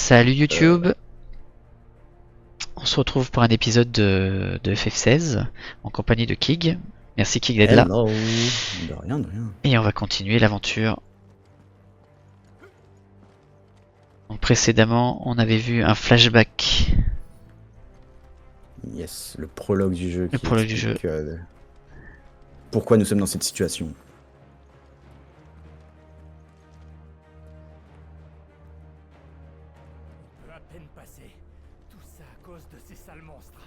Salut YouTube, on se retrouve pour un épisode de FF16 en compagnie de Kig. Merci Kig d'être là. Hello. De rien, de rien. Et on va continuer l'aventure. Donc précédemment, on avait vu un flashback. Yes, le prologue du jeu. Le prologue du jeu. Pourquoi nous sommes dans cette situation. On peut à peine passer. Tout ça à cause de ces sales monstres.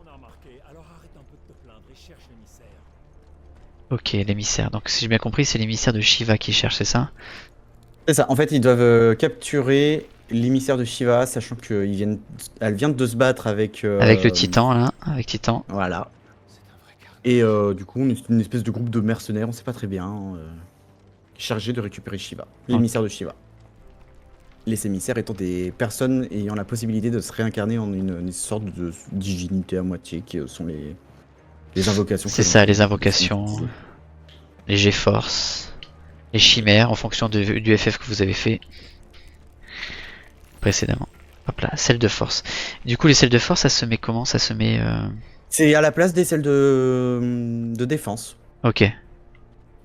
On a remarqué, alors arrête un peu de te plaindre et cherche l'émissaire. Ok, l'émissaire. Donc si j'ai bien compris, c'est l'émissaire de Shiva qui cherche, c'est ça? C'est ça, en fait, ils doivent capturer l'émissaire de Shiva, sachant qu'elle vient de se battre avec... Avec le Titan là, avec Titan. Voilà. C'est un vrai carton. Et du coup, une espèce de groupe de mercenaires, on sait pas très bien, chargé de récupérer Shiva, l'émissaire de Shiva. Les émissaires étant des personnes ayant la possibilité de se réincarner en une sorte de divinité à moitié, qui sont les invocations. C'est ça, les invocations, les G-Force, les chimères en fonction du FF que vous avez fait précédemment. Hop là, celle de force. Du coup, les selles de force, ça se met comment? Ça se met... C'est à la place des selles de défense. Ok.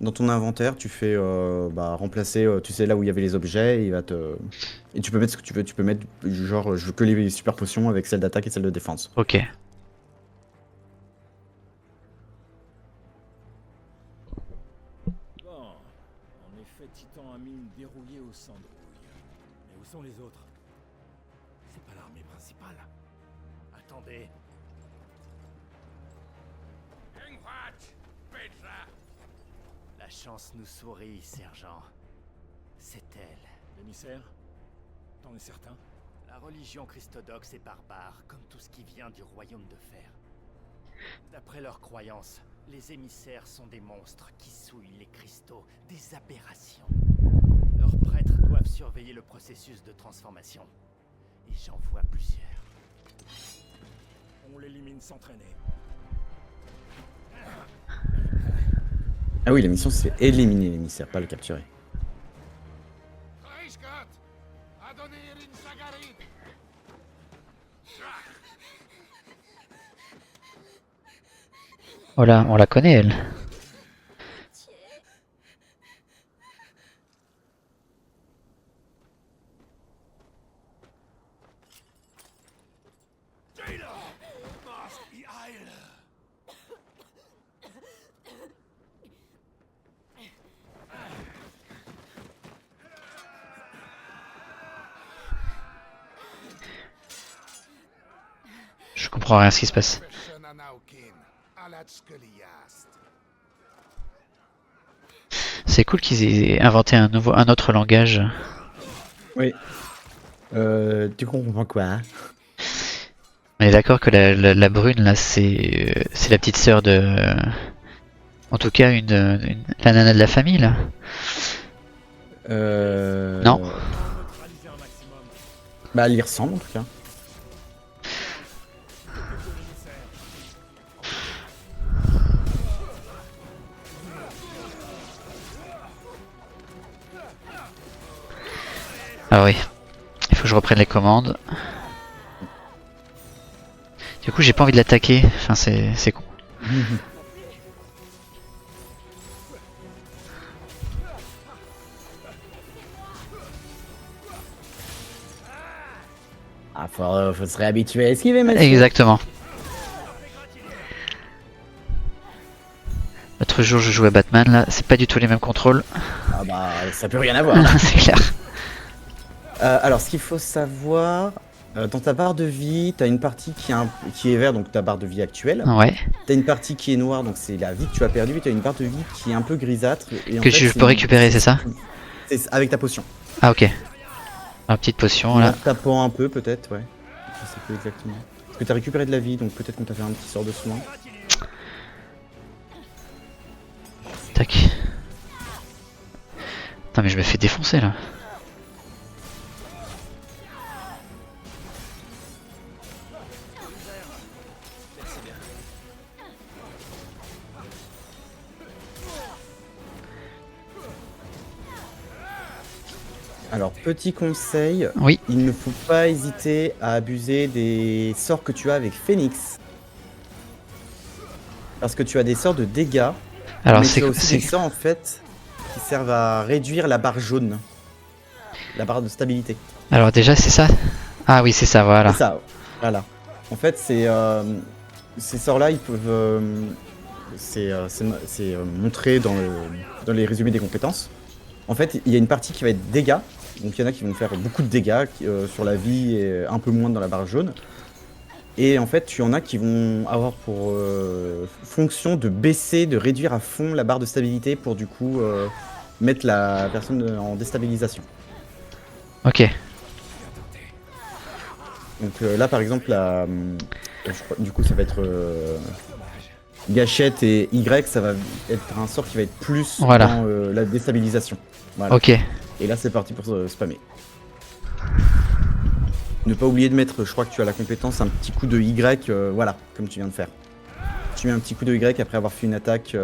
Dans ton inventaire, tu fais remplacer, tu sais, là où il y avait les objets, et tu peux mettre ce que tu veux. Tu peux mettre, genre, je veux que les super potions avec celle d'attaque et celle de défense. Ok. Bon, en effet, Titan a mis une dérouillée au cendrouille. Mais où sont les autres? C'est pas l'armée principale. Attendez. La chance nous sourit, sergent. C'est elle. L'émissaire? T'en es certain? La religion christodoxe est barbare, comme tout ce qui vient du royaume de fer. D'après leurs croyances, les émissaires sont des monstres qui souillent les cristaux, des aberrations. Leurs prêtres doivent surveiller le processus de transformation. Et j'en vois plusieurs. On l'élimine sans traîner. Ah oui, la mission c'est éliminer l'émissaire, pas le capturer. Voilà, on la connaît elle. Je comprends rien à ce qui se passe. C'est cool qu'ils aient inventé un autre langage. Oui. Tu comprends quoi, hein? On est d'accord que la brune là, c'est la petite sœur de... En tout cas, la nana de la famille là. Non. Neutraliser un maximum. Bah, elle y ressemble en tout cas. Ah oui. Il faut que je reprenne les commandes. Du coup, j'ai pas envie de l'attaquer. Enfin, c'est con. Ah, faut se réhabituer à esquiver, monsieur. Exactement. L'autre jour, je jouais à Batman, là, c'est pas du tout les mêmes contrôles. Ah bah, ça peut rien avoir. C'est clair. Alors, ce qu'il faut savoir, dans ta barre de vie, t'as une partie qui est verte, donc ta barre de vie actuelle. Ouais. T'as une partie qui est noire, donc c'est la vie que tu as perdue, et t'as une barre de vie qui est un peu grisâtre. Et en Que fait, je peux récupérer, c'est ça? C'est avec ta potion. Ah ok. Ma petite potion En là. tapant un peu, peut-être, ouais. Je sais plus exactement. Parce que t'as récupéré de la vie, donc peut-être qu'on t'a fait un petit sort de soin. Tac. Putain mais je me fais défoncer là. Alors, petit conseil, Oui. il ne faut pas hésiter à abuser des sorts que tu as avec Phoenix. Parce que tu as des sorts de dégâts, Alors mais c'est tu as aussi des sorts en fait qui servent à réduire la barre jaune. La barre de stabilité. alors déjà c'est ça. Ah oui c'est ça voilà. C'est ça, voilà. En fait, ces sorts-là, ils peuvent... c'est montré dans les résumés des compétences. En fait, il y a une partie qui va être dégâts. Donc il y en a qui vont faire beaucoup de dégâts sur la vie et un peu moins dans la barre jaune. Et en fait, tu en as qui vont avoir pour fonction de baisser, de réduire à fond la barre de stabilité pour du coup mettre la personne en déstabilisation. Ok. Donc là, par exemple, du coup, ça va être gâchette et Y, ça va être un sort qui va être plus Voilà. dans la déstabilisation. Voilà. Ok. Et là, c'est parti pour spammer. Ne pas oublier de mettre, je crois que tu as la compétence, un petit coup de Y, voilà, comme tu viens de faire. Tu mets un petit coup de Y après avoir fait une attaque.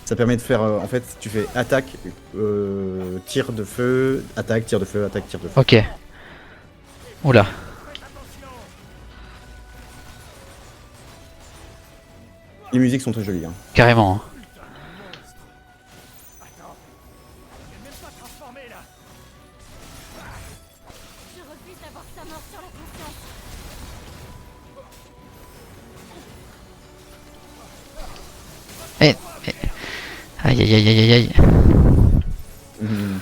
Ça permet de faire, en fait, tu fais attaque, tir de feu, attaque, tir de feu, attaque, tir de feu. Ok. Oula. Les musiques sont très jolies. Hein. Carrément. Hein. Attends, il est même pas transformé là. Je refuse d'avoir sa mort sur la conscience. Aïe aïe aïe aïe aïe aïe. Mhm.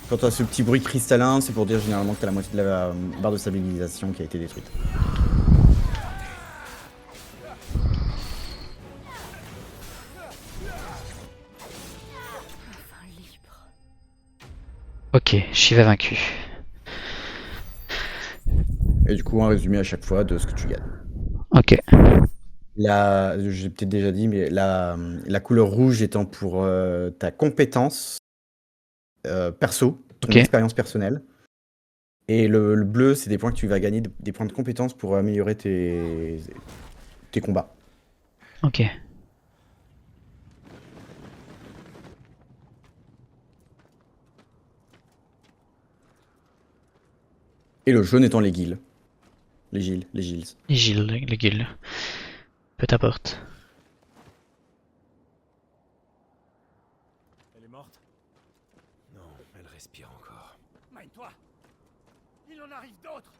Quand tu as ce petit bruit cristallin, c'est pour dire généralement que tu as la moitié de la barre de stabilisation qui a été détruite. Enfin libre. Ok. Ok, Shiva vaincu. Et du coup, un résumé à chaque fois de ce que tu gagnes. Ok. J'ai peut-être déjà dit, mais la couleur rouge étant pour ta compétence perso, ton Ok. expérience personnelle. Et le bleu, c'est des points que tu vas gagner, des points de compétence pour améliorer tes combats. Ok. Et le jaune étant les guilds. Les gilles, les gilles. Les Gilles, les guilds. Peu t'importe. Elle est morte? Non, elle respire encore. Mine-toi. Il en arrive d'autres.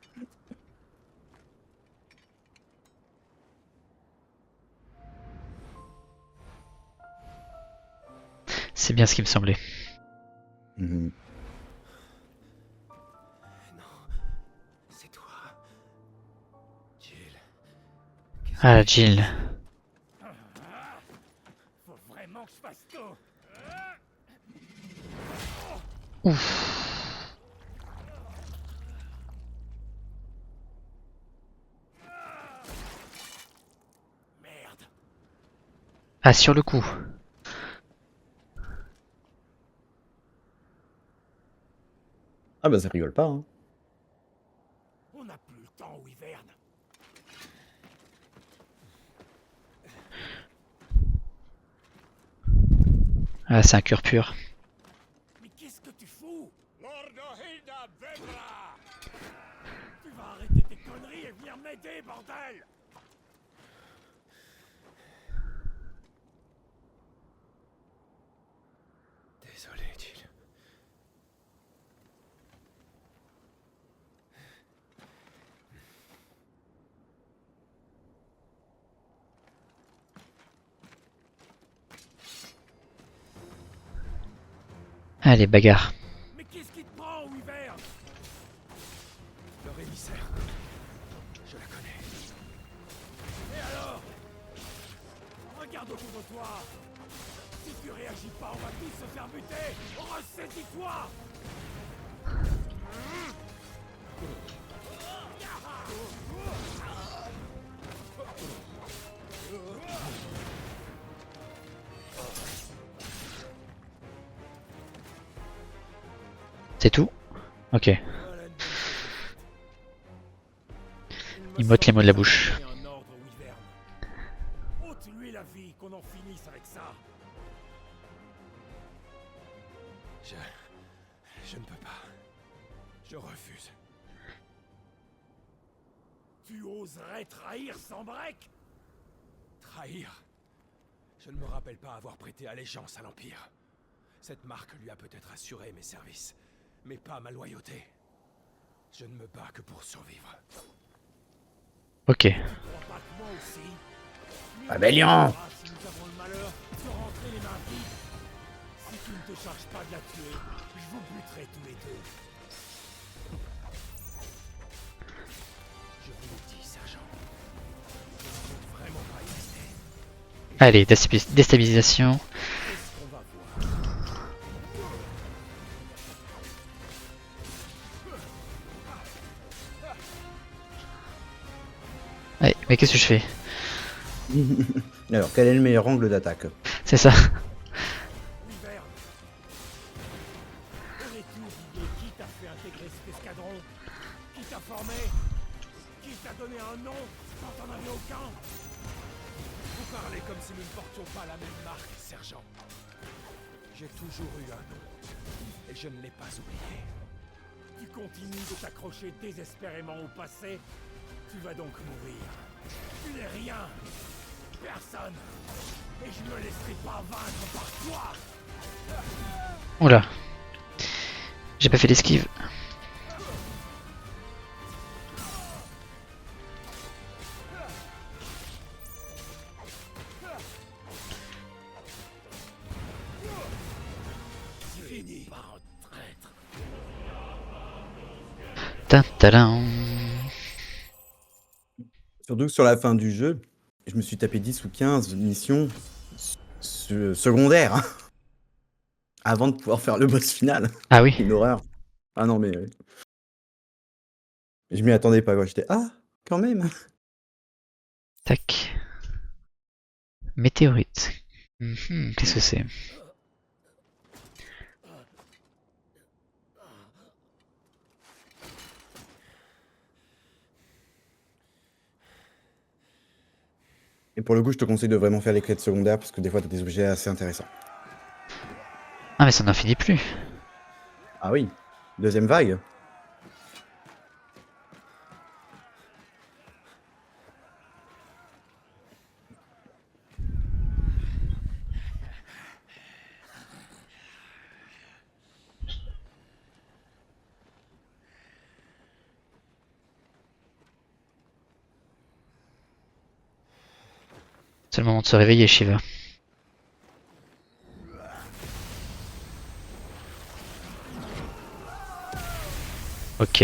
C'est bien ce qui me semblait. Mhm. C'est toi. Jill. Ah Jill. Faut vraiment que je fasse tout. Merde. Ah sur le coup. Ah bah ça rigole pas. Hein. On n'a plus le temps, Wyvern. Ah c'est un cœur pur. Mais qu'est-ce que tu fous? Lord Hilda Vedra. Tu vas arrêter tes conneries et venir m'aider, bordel. Désolé, Jill. Allez bagarre. Mais qu'est-ce qui te prend, Wyvern? Leur émissaire. Je la connais. Et alors? Regarde autour de toi. Si tu réagis pas, on va tous se faire buter. Ressaisis-toi. C'est tout? Ok. Il m'ôte les mots de la bouche. Un ordre, Wyvern. Ôte-lui la vie, qu'on en finisse avec Je ne peux pas. Je refuse. Tu oserais trahir Sambrek? Trahir? Je ne me rappelle pas avoir prêté allégeance à l'Empire. Cette marque lui a peut-être assuré mes services, mais pas ma loyauté. Je ne me bats que pour survivre. Ok. Tu crois pas que moi aussi? Rébellion! Si nous avons le malheur de rentrer les mains vides. Si tu ne te charges pas de la tuer, je vous buterai tous les deux. Je vous le dis, sergent. Je ne compte vraiment pas y rester. Allez, déstabilisation. Qu'est-ce qu'on va voir? Allez, mais qu'est-ce que je fais? Alors, quel est le meilleur angle d'attaque? C'est ça. Wyvern. Aurais-tu oublié qui t'a fait intégrer cet escadron? Qui t'a formé? Qui t'a donné un nom quand t'en avais aucun? Vous parlez comme si nous ne portions pas la même marque, sergent. J'ai toujours eu un nom, et je ne l'ai pas oublié. Tu continues de t'accrocher désespérément au passé? Tu vas donc mourir. Tu n'es rien. Personne. Et je ne me laisserai pas vaincre par toi. Oula. J'ai pas fait l'esquive. Fini. Pas un traître. Tadam. Surtout que sur la fin du jeu, je me suis tapé 10 ou 15 missions secondaires hein, avant de pouvoir faire le boss final. Ah oui. Une horreur. Ah non, mais je m'y attendais pas, quoi. J'étais, ah, quand même. Tac. Météorite. Qu'est-ce que c'est? Et pour le coup, je te conseille de vraiment faire les quêtes secondaires parce que des fois, t'as des objets assez intéressants. Ah mais ça n'en finit plus. Ah oui, deuxième vague. C'est le moment de se réveiller, Shiva. Ok.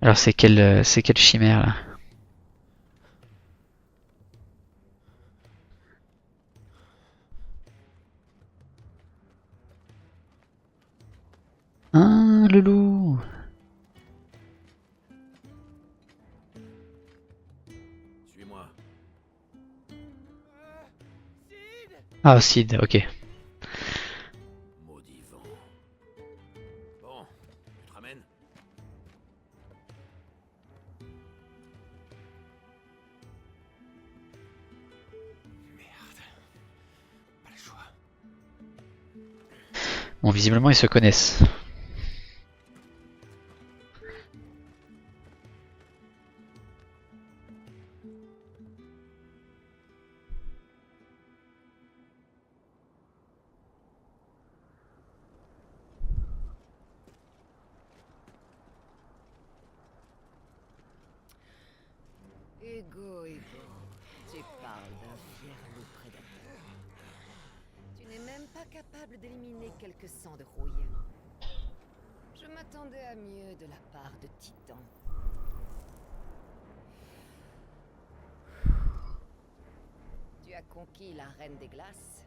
Alors c'est quelle chimère là? Ah, le loup. Suis-moi. Ah, Sid, ok. Maudit vent. Bon, tu te ramènes? Merde. Pas le choix. Bon, visiblement ils se connaissent. Hugo, tu parles d'un fier loup prédateur. Tu n'es même pas capable d'éliminer quelques sangs de rouille. Je m'attendais à mieux de la part de Titan. Tu as conquis la Reine des Glaces.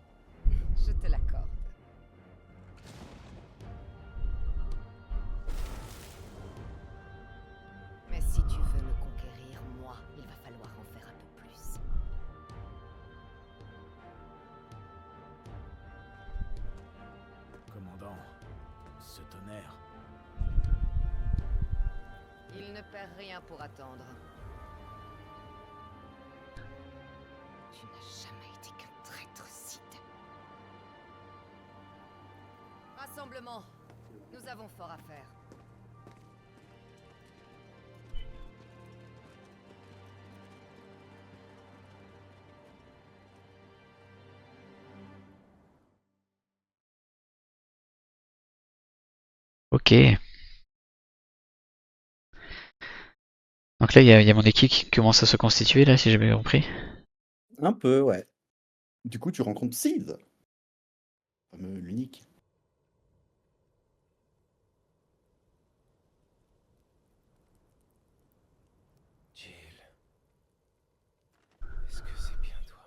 Je te l'accorde. Mais si tu veux me conquérir, moi, il va falloir en faire un peu plus. ce tonnerre? Il ne perd rien pour attendre. Tu n'as jamais été qu'un traître, Sid. Rassemblement. Nous avons fort à faire. Ok. Donc là, il y a mon équipe qui commence à se constituer, là, si j'ai bien compris. Un peu, ouais. Du coup, tu rencontres Sid. Fameux, l'unique. Jill. Est-ce que c'est bien toi?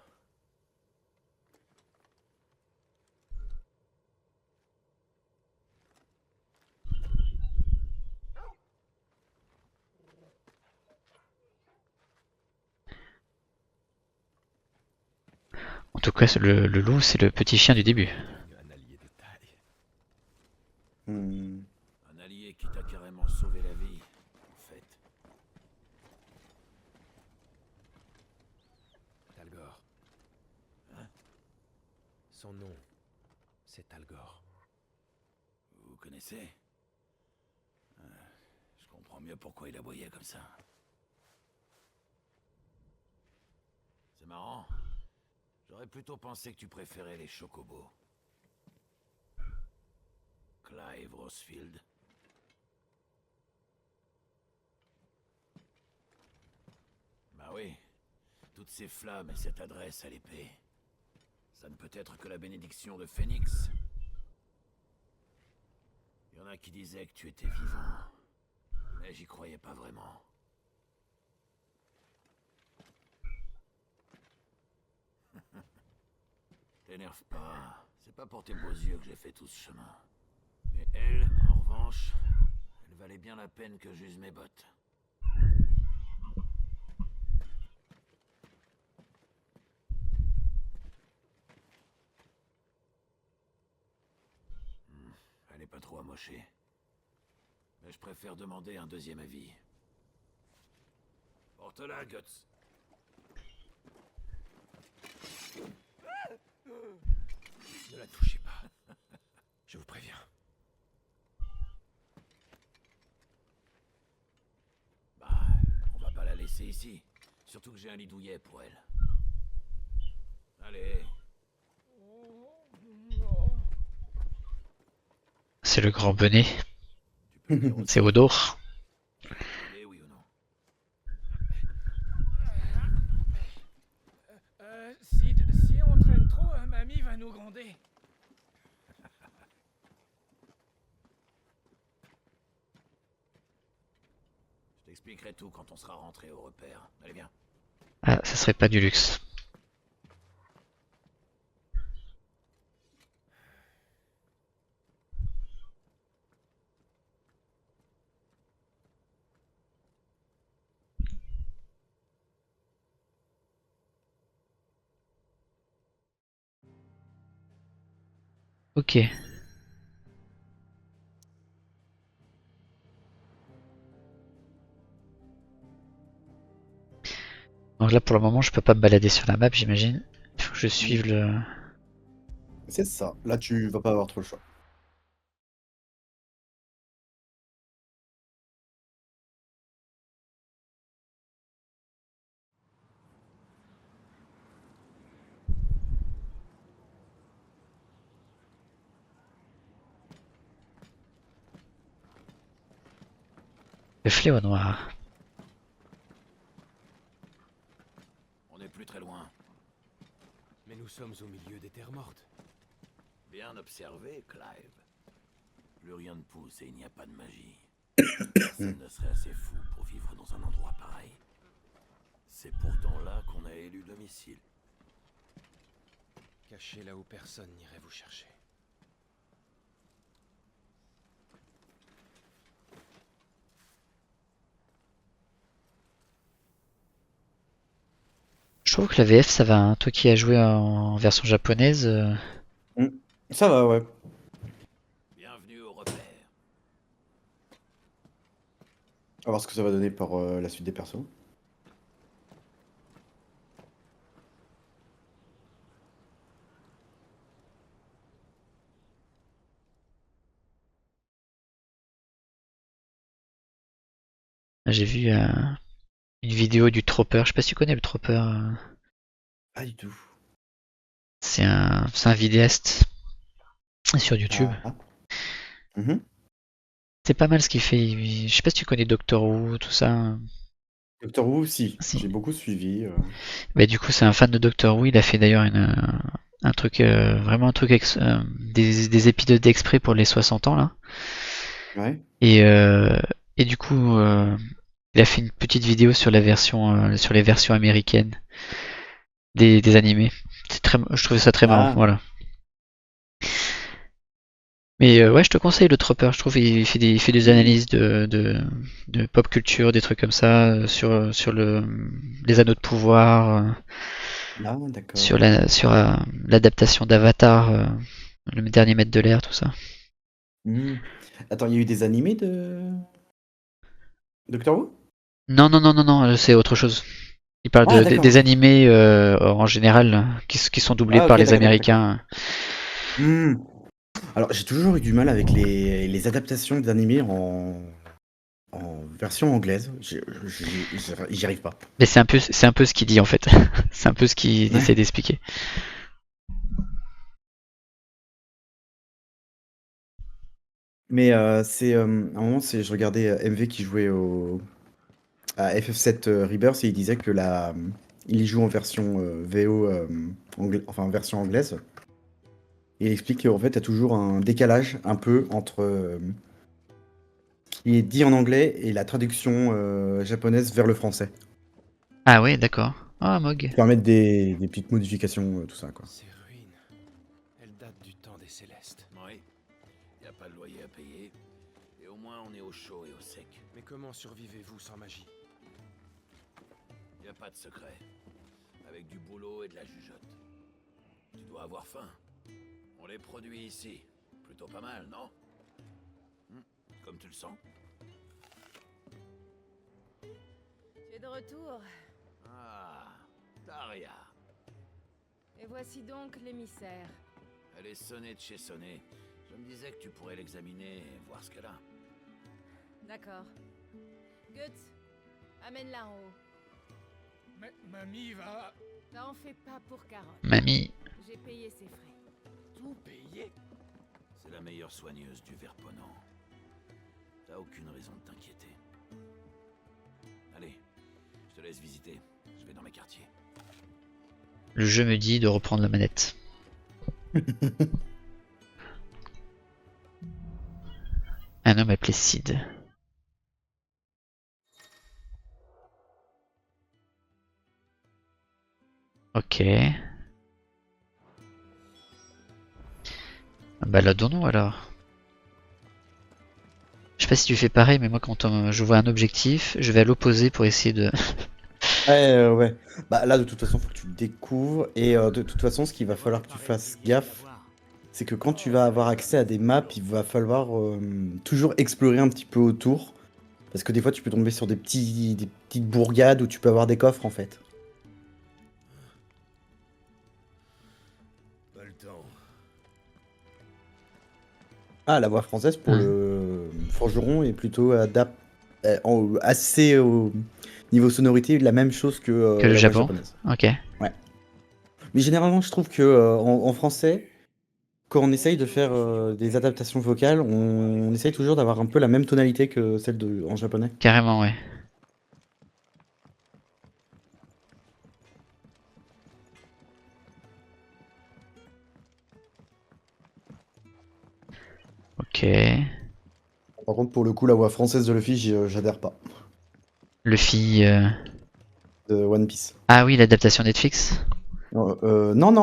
En tout cas, le loup, c'est le petit chien du début. Un allié de taille. Hmm. Un allié qui t'a carrément sauvé la vie, en fait. Talgor. Hein? Son nom, c'est Talgor. Vous connaissez? Je comprends mieux pourquoi il aboyait comme ça. C'est marrant. J'aurais plutôt pensé que tu préférais les chocobos. Clive Rosfield. Bah oui. Toutes ces flammes et cette adresse à l'épée. Ça ne peut être que la bénédiction de Phénix. Il y en a qui disaient que tu étais vivant. Mais j'y croyais pas vraiment. T'énerve pas. C'est pas pour tes beaux yeux que j'ai fait tout ce chemin. Mais elle, en revanche, elle valait bien la peine que j'use mes bottes. Elle est pas trop amochée. Mais je préfère demander un deuxième avis. Porte-la, Guts. Ne la touchez pas. Je vous préviens. Bah, on va pas la laisser ici. Surtout que j'ai un lit douillet pour elle. Allez. C'est le grand Benet. Tu peux me dire C'est Odor. Allez, oui ou non? Sid, si on traîne trop, mamie va nous gronder. Je t'expliquerai tout quand on sera rentré au repère. Allez, viens. Ah, ça serait pas du luxe. Ok. Donc là, pour le moment, je peux pas me balader sur la map, j'imagine. Il faut que je suive le... C'est ça. Là, tu vas pas avoir trop le choix. le fléau noir. On n'est plus très loin. Mais nous sommes au milieu des terres mortes. Bien observé, Clive. Plus rien ne pousse et il n'y a pas de magie. Personne ne serait assez fou pour vivre dans un endroit pareil. C'est pourtant là qu'on a élu domicile. Caché là où personne n'irait vous chercher. Je trouve que la VF, ça va, hein. Toi qui as joué en version japonaise, Ça va, ouais. Bienvenue au repère. va voir ce que ça va donner pour la suite des persos. J'ai vu une vidéo du Trooper. Je sais pas si tu connais le Trooper. Pas du tout. C'est un vidéaste sur YouTube. Ah. Mhm. C'est pas mal ce qu'il fait. Je sais pas si tu connais Doctor Who, tout ça. Doctor Who, si. Si. J'ai beaucoup suivi. Bah, du coup, c'est un fan de Doctor Who. Il a fait d'ailleurs un truc, vraiment un truc, des épisodes exprès pour les 60 ans là. Ouais. Et du coup, il a fait une petite vidéo sur sur les versions américaines des animés. Je trouvais ça très marrant, Ah. voilà. Mais ouais, je te conseille le Trooper. Je trouve il fait des analyses de pop culture, des trucs comme ça, sur les anneaux de pouvoir, Ah, d'accord. sur l'adaptation d'Avatar, le dernier maître de l'air, tout ça. Mhm. Attends, il y a eu des animés de Doctor Who? Non, c'est autre chose. Il parle Ah, d'accord. des animés en général qui sont doublés Ah, par ok, les d'accord, d'accord. Américains. Hmm. Alors, j'ai toujours eu du mal avec les adaptations d'animés en version anglaise. J'y arrive pas. Mais c'est un peu ce qu'il dit en fait. C'est un peu ce qu'il Ouais. essaie d'expliquer. Mais à un moment, je regardais MV qui jouait à FF7 Rebirth et il disait que il y joue en version VO, enfin en version anglaise. Et il explique qu'en fait, il y a toujours un décalage un peu entre ce qui est dit en anglais et la traduction japonaise vers le français. Ah ouais, d'accord. Ah, Mog. Qui permettent des petites modifications, tout ça, quoi. Ces ruines, elles datent du temps des Célestes. Oui. Y a pas de loyer à payer. Et au moins on est au chaud et au sec. Mais comment survivez-vous sans magie? Y a pas de secret. Avec du boulot et de la jugeote. Tu dois avoir faim. On les produit ici. Plutôt pas mal, non? Comme tu le sens? Tu es de retour. Ah, Daria. Et voici donc l'émissaire. Elle est sonnée de chez Sonné. Je me disais que tu pourrais l'examiner et voir ce qu'elle a. D'accord. Guts, amène-la en haut. Mais mamie va T'en fais pas pour Carotte. Mamie. J'ai payé ses frais. tout payer. C'est la meilleure soigneuse du Verponant. T'as aucune raison de t'inquiéter. Allez, je te laisse visiter. Je vais dans mes quartiers. Le jeu me dit de reprendre la manette. Un homme appelé Sid. Ok. Bah là, donnons alors. Je sais pas si tu fais pareil, mais moi quand je vois un objectif, je vais à l'opposé pour essayer de... Ouais. Bah là, de toute façon, faut que tu le découvres. Et de toute façon, ce qu'il va falloir que tu fasses gaffe, c'est que quand tu vas avoir accès à des maps, il va falloir toujours explorer un petit peu autour. Parce que des fois, tu peux tomber sur des petites bourgades où tu peux avoir des coffres, en fait. Pas le temps. Ah, la voix française pour Ouais. le forgeron est plutôt assez au niveau sonorité la même chose que Que le la voix Japon. japonaise. Ok. Mais généralement, je trouve que en français, quand on essaye de faire des adaptations vocales, on essaye toujours d'avoir un peu la même tonalité que celle en japonais. Carrément, ouais. Ok. Par contre, pour le coup, la voix française de Luffy, j'adhère pas. Luffy... De One Piece. Ah oui, l'adaptation Netflix. Non,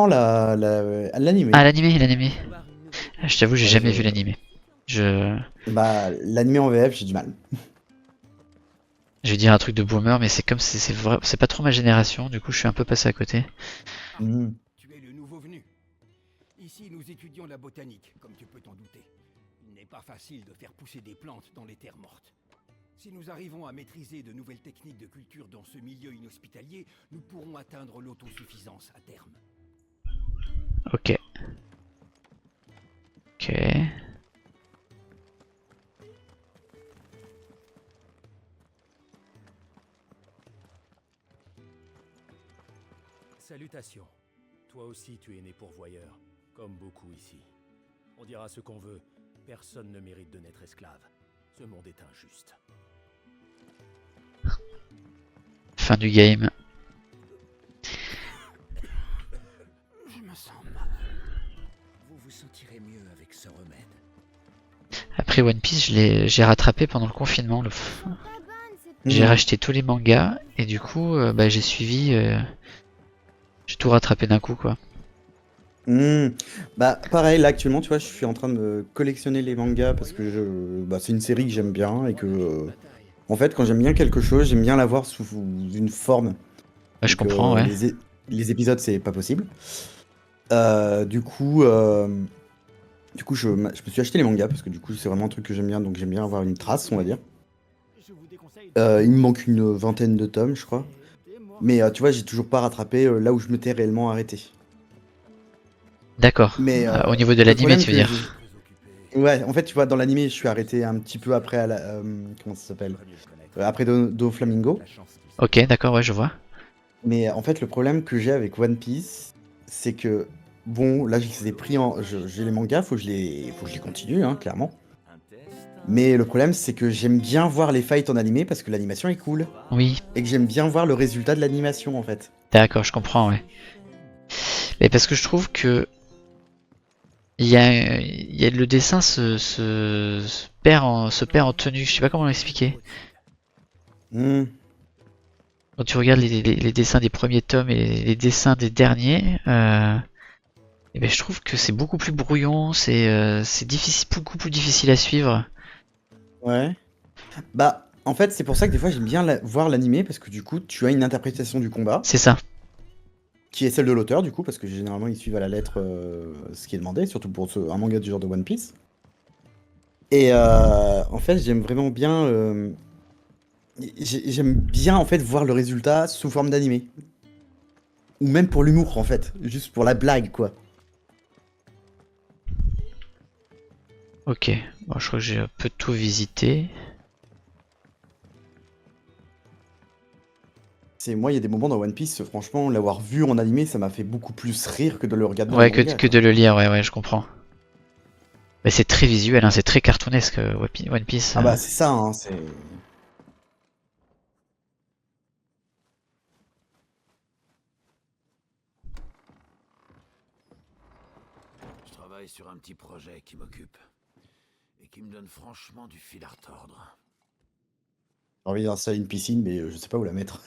l'animé. Ah, l'animé. Je t'avoue, j'ai jamais vu l'animé. Bah, l'animé en VF, j'ai du mal. Je vais dire un truc de boomer, mais c'est comme c'est pas trop ma génération, du coup je suis un peu passé à côté. Mhm. Tu es le nouveau venu. Ici, nous étudions la botanique, comme tu peux t'en douter. Il n'est pas facile de faire pousser des plantes dans les terres mortes. Si nous arrivons à maîtriser de nouvelles techniques de culture dans ce milieu inhospitalier, nous pourrons atteindre l'autosuffisance à terme. Ok. Ok. Salutations. Toi aussi, tu es né pourvoyeur, comme beaucoup ici. On dira ce qu'on veut, personne ne mérite de n'être esclave. Ce monde est injuste. Fin du game. Je me sens mal. Vous vous sentirez mieux avec ce remède. Après One Piece, j'ai rattrapé pendant le confinement. J'ai racheté tous les mangas et du coup, bah, j'ai suivi. J'ai tout rattrapé d'un coup, quoi. Bah pareil, là actuellement, tu vois, je suis en train de collectionner les mangas parce que bah, c'est une série que j'aime bien et que, en fait, quand j'aime bien quelque chose, j'aime bien l'avoir sous une forme. Bah, je Donc, comprends, ouais. les épisodes, c'est pas possible. Du coup, je me suis acheté les mangas parce que du coup, c'est vraiment un truc que j'aime bien, donc j'aime bien avoir une trace, on va dire. Il me manque une vingtaine de tomes, je crois. Mais tu vois, j'ai toujours pas rattrapé là où je m'étais réellement arrêté. D'accord. Mais Au niveau de le l'animé, problème tu veux que dire? j'ai... Ouais, en fait, tu vois, dans l'animé, je suis arrêté un petit peu après à la... comment ça s'appelle? Après Do Flamingo. Ok, d'accord, ouais, je vois. Mais en fait, le problème que j'ai avec One Piece, c'est que, bon, là, je les ai pris en... J'ai les mangas, faut que je les continue, hein, clairement. Mais le problème, c'est que j'aime bien voir les fights en animé parce que l'animation est cool. Oui, Et que j'aime bien voir le résultat de l'animation, en fait. d'accord, je comprends, ouais. Mais parce que je trouve que il y a le dessin se perd en tenue. Je sais pas comment l'expliquer. Hmm. Quand tu regardes les dessins des premiers tomes et les dessins des derniers, et ben je trouve que c'est beaucoup plus brouillon, c'est difficile, beaucoup plus difficile à suivre. Ouais. Bah, en fait, c'est pour ça que des fois, j'aime bien voir l'animé parce que du coup, tu as une interprétation du combat C'est ça. qui est celle de l'auteur, du coup, parce que généralement, ils suivent à la lettre ce qui est demandé, surtout pour un manga du genre de One Piece. Et en fait, j'aime vraiment bien. J'aime bien en fait voir le résultat sous forme d'animé. Ou même pour l'humour en fait, juste pour la blague quoi. Ok. Bon, je crois que j'ai un peu tout visité. C'est moi, il y a des moments dans One Piece, franchement, l'avoir vu en animé, ça m'a fait beaucoup plus rire que de le regarder en Ouais, manga que quoi. de le lire, ouais, ouais, je comprends. Mais c'est très visuel, hein, c'est très cartoonesque, One Piece. Ah bah c'est ça, hein, c'est. Je travaille sur un petit projet qui m'occupe et qui me donne franchement du fil à retordre. J'ai envie d'installer une piscine, mais je sais pas où la mettre.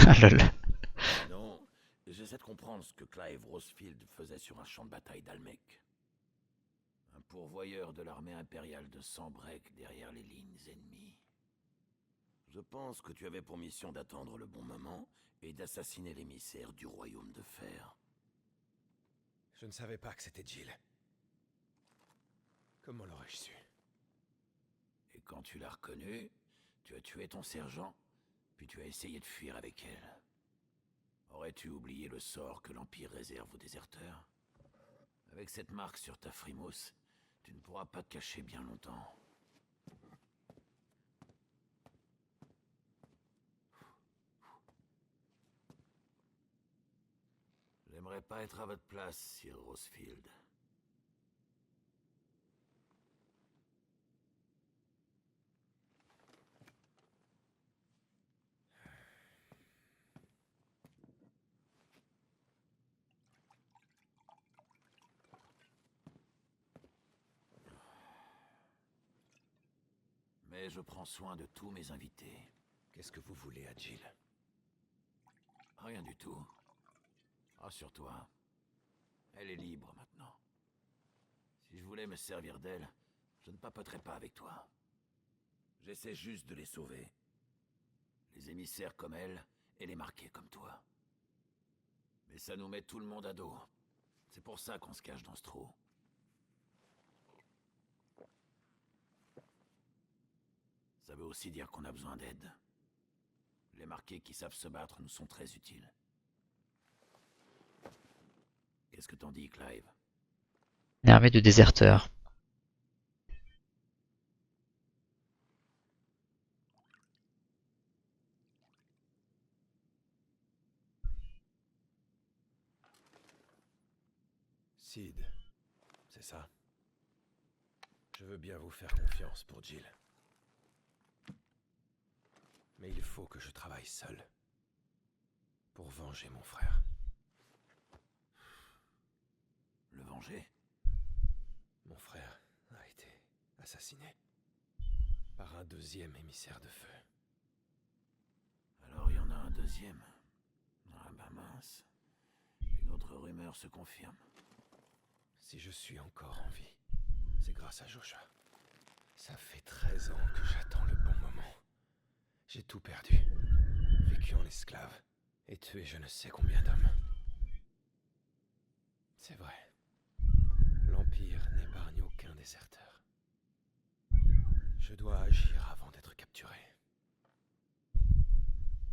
Ah lol. Sinon, j'essaie de comprendre ce que Clive Rosefield faisait sur un champ de bataille d'Almec. Un pourvoyeur de l'armée impériale de Sanbreque derrière les lignes ennemies. Je pense que tu avais pour mission d'attendre le bon moment et d'assassiner l'émissaire du Royaume de Fer. Je ne savais pas que c'était Jill. Comment l'aurais-je su? Et quand tu l'as reconnue, tu as tué ton sergent, puis tu as essayé de fuir avec elle. Aurais-tu oublié le sort que l'Empire réserve aux déserteurs? Avec cette marque sur ta frimousse, tu ne pourras pas te cacher bien longtemps. J'aimerais pas être à votre place, Sir Rosefield. Mais je prends soin de tous mes invités. Qu'est-ce que vous voulez à Jill? Rien du tout. Rassure-toi. Elle est libre maintenant. Si je voulais me servir d'elle, je ne papoterais pas avec toi. J'essaie juste de les sauver. Les émissaires comme elle et les marqués comme toi. Mais ça nous met tout le monde à dos. C'est pour ça qu'on se cache dans ce trou. Ça veut aussi dire qu'on a besoin d'aide. Les marqués qui savent se battre nous sont très utiles. Qu'est-ce que t'en dis, Clive? Une armée de déserteurs. Sid, c'est ça. Je veux bien vous faire confiance pour Jill. Mais il faut que je travaille seul. Pour venger mon frère. Le venger? Mon frère a été assassiné. Par un deuxième émissaire de feu. Alors il y en a un deuxième. Ah bah mince. Une autre rumeur se confirme. Si je suis encore en vie, c'est grâce à Joshua. Ça fait 13 ans que j'attends le bon moment. J'ai tout perdu. Vécu en esclave. Et tué je ne sais combien d'hommes. C'est vrai. L'Empire n'épargne aucun déserteur. Je dois agir avant d'être capturé.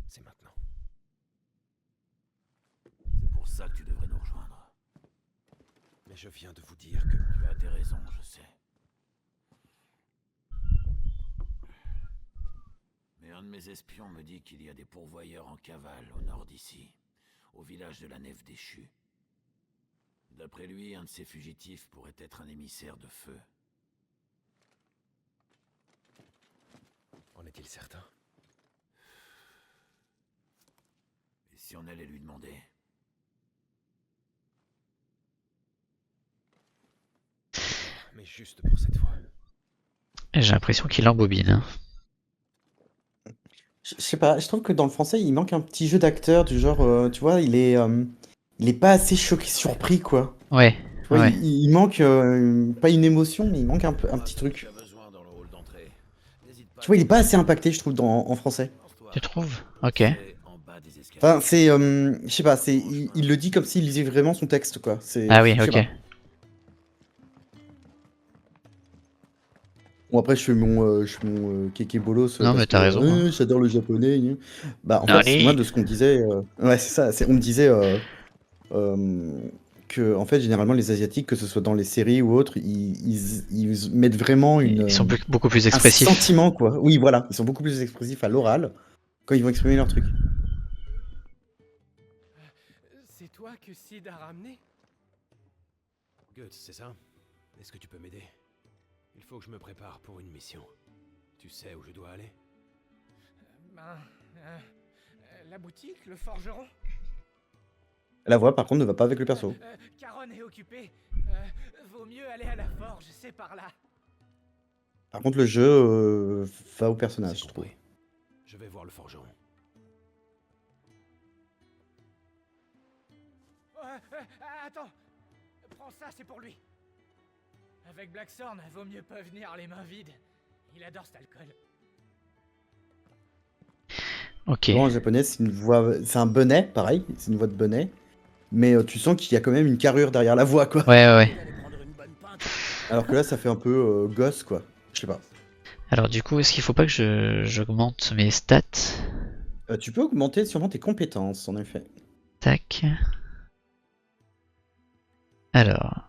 C'est maintenant. C'est pour ça que tu devrais nous rejoindre. Mais je viens de vous dire que... Tu as tes raisons, je sais. Mais un de mes espions me dit qu'il y a des pourvoyeurs en cavale au nord d'ici, au village de la Nef déchue. D'après lui, un de ces fugitifs pourrait être un émissaire de feu. En est-il certain? Et si on allait lui demander? Mais juste pour cette fois. J'ai l'impression qu'il embobine. Hein. Je sais pas, je trouve que dans le français, il manque un petit jeu d'acteur du genre, tu vois, il est pas assez choqué, surpris, quoi. Ouais, Tu vois, ouais. il manque, pas une émotion, mais il manque un petit truc. Tu as besoin dans le hall d'entrée. N'hésite pas Tu vois, il est pas assez impacté, je trouve, en français. Tu trouves? Ok. en bas des escaliers. Enfin, c'est, je sais pas, il le dit comme s'il lisait vraiment son texte, quoi. Ah oui, Je sais ok. pas. Bon, après, je fais mon kéké bolos. Non, mais t'as raison, hein. J'adore le japonais. Bah, en fait, Allez. moi, de ce qu'on me disait, ouais, c'est ça. On me disait que, en fait, généralement, les Asiatiques, que ce soit dans les séries ou autres, ils mettent vraiment Ils sont beaucoup plus un expressifs. sentiment, quoi. Oui, voilà. Ils sont beaucoup plus expressifs à l'oral quand ils vont exprimer leur truc. C'est toi que Sid a ramené? Guts, c'est ça? Est-ce que tu peux m'aider? Il faut que je me prépare pour une mission. Tu sais où je dois aller? La boutique, le forgeron. La voix, par contre, ne va pas avec le perso. Caron est occupé. Vaut mieux aller à la forge, c'est par là. Par contre, le jeu va au personnage, C'est je trouve. compris. Je vais voir le forgeron. Attends. Prends ça, c'est pour lui. Avec Blackthorn, vaut mieux pas venir les mains vides. Il adore cet alcool. Ok. En japonais, c'est une voix, c'est un bonnet, pareil, c'est une voix de bonnet, mais tu sens qu'il y a quand même une carrure derrière la voix, quoi. Ouais, ouais, ouais. Alors que là, ça fait un peu gosse, quoi. Je sais pas. Alors du coup, est-ce qu'il faut pas que j'augmente mes stats? Tu peux augmenter sûrement tes compétences, en effet. Tac. Alors.